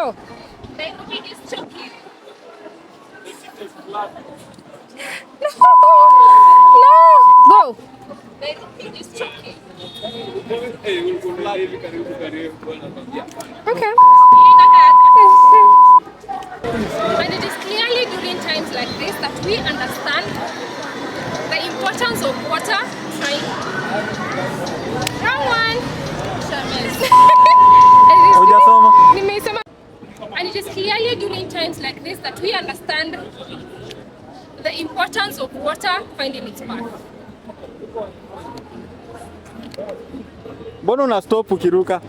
Go. Nairobi is choking. No. Go. Nairobi is choking. Okay. And it is clearly during times like this that we understand the importance of water. Wrong one. And it is clearly during times like this that we understand the importance of water finding its path. Mbona una stop ukiruka?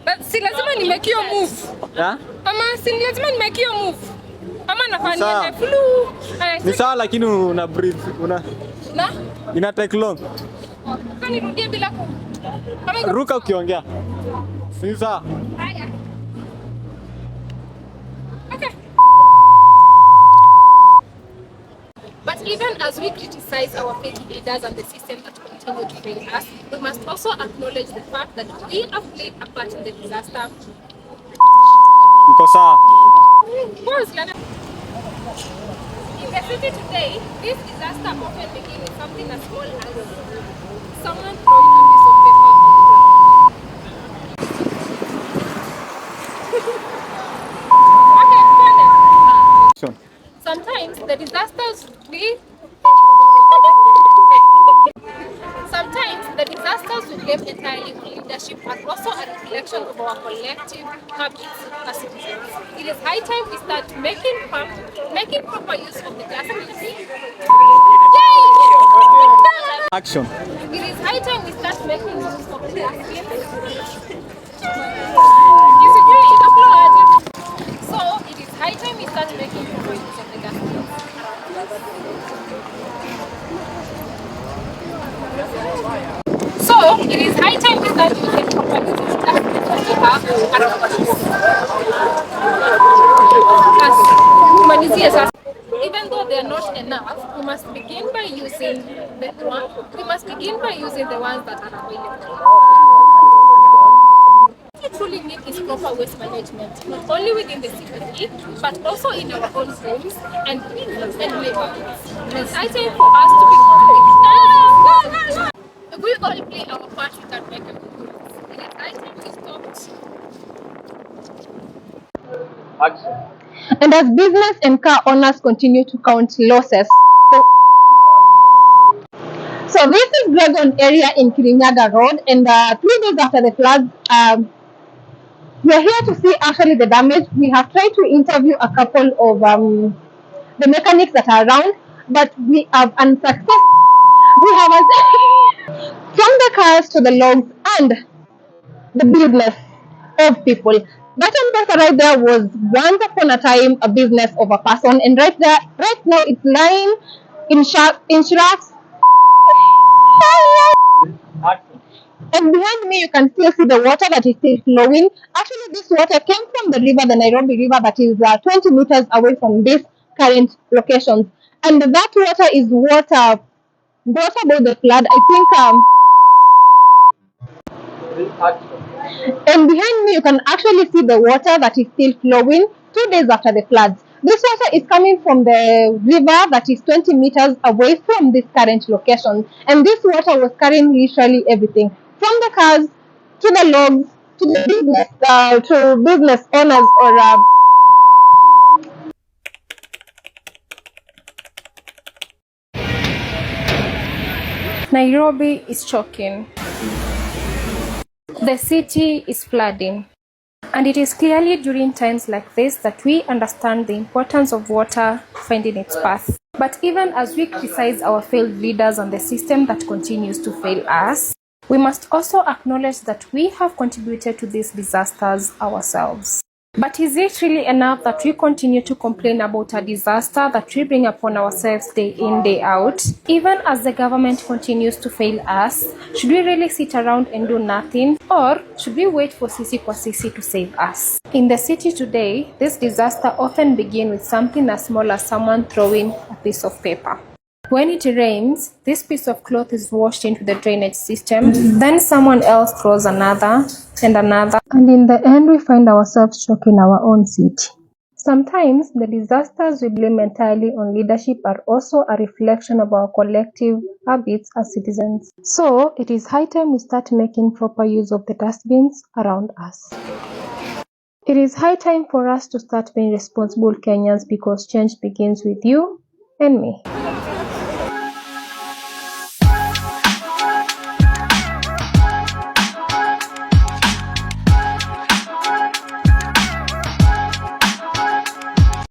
But si lazima ni make your move. Ya? Ama si lazima ni make your move. Ama nafanya flu. Ni sawa lakini una breathe. Na? Ina take long. Kani rudia bila ku. Ruka ukiongea. Si sawa. Haya. Okay. But even as we criticize our faith leaders and the system that continue to fail us, we must also acknowledge the fact that we have played a part in the disaster. Iko sawa. In the city today, this disaster often begins with something as small as someone throwing a piece of paper on the ground. Sometimes the disasters we blame entirely on leadership are also a reflection of our collective habits as citizens. It is high time we start making proper use of the justice. Action. It is high time we start making use of the justice. So it is high time we start making proper use of the justice. So it is high time we start using proper use of the justice that we have as even though they are not enough, we must begin by using the ones that are available. What we truly need is proper waste management, not only within the city, but also in our own homes and neighborhoods. It's high time for us to be if we all play our part, we can make a difference. It is high time to stop. Action. And as business and car owners continue to count losses. So this is Dragon area in Kirinyaga Road, and 3 days after the flood, we are here to see actually the damage. We have tried to interview a couple of the mechanics that are around, but we have unsuccessful. We have from the cars to the logs and the business of people. That umbrella right there was once upon a time a business of a person, and right now it's lying in shrubs. And behind me you can still see the water that is still flowing. Actually, this water came from the river, the Nairobi River, that is 20 meters away from this current location. And that water is what brought about the flood, I think. And behind me you can actually see the water that is still flowing 2 days after the floods. This water is coming from the river that is 20 meters away from this current location, and this water was carrying literally everything from the cars to the logs to the business owners or Nairobi is choking. The city is flooding. And it is clearly during times like this that we understand the importance of water finding its path. But even as we criticize our failed leaders and the system that continues to fail us, we must also acknowledge that we have contributed to these disasters ourselves. But is it really enough that we continue to complain about a disaster that we bring upon ourselves day in, day out? Even as the government continues to fail us, should we really sit around and do nothing? Or should we wait for Sisi kwa Sisi to save us? In the city today, this disaster often begins with something as small as someone throwing a piece of paper. When it rains, this piece of cloth is washed into the drainage system. Then someone else throws another and another. And in the end, we find ourselves choking our own city. Sometimes the disasters we blame entirely on leadership are also a reflection of our collective habits as citizens. So it is high time we start making proper use of the dustbins around us. It is high time for us to start being responsible Kenyans because change begins with you and me.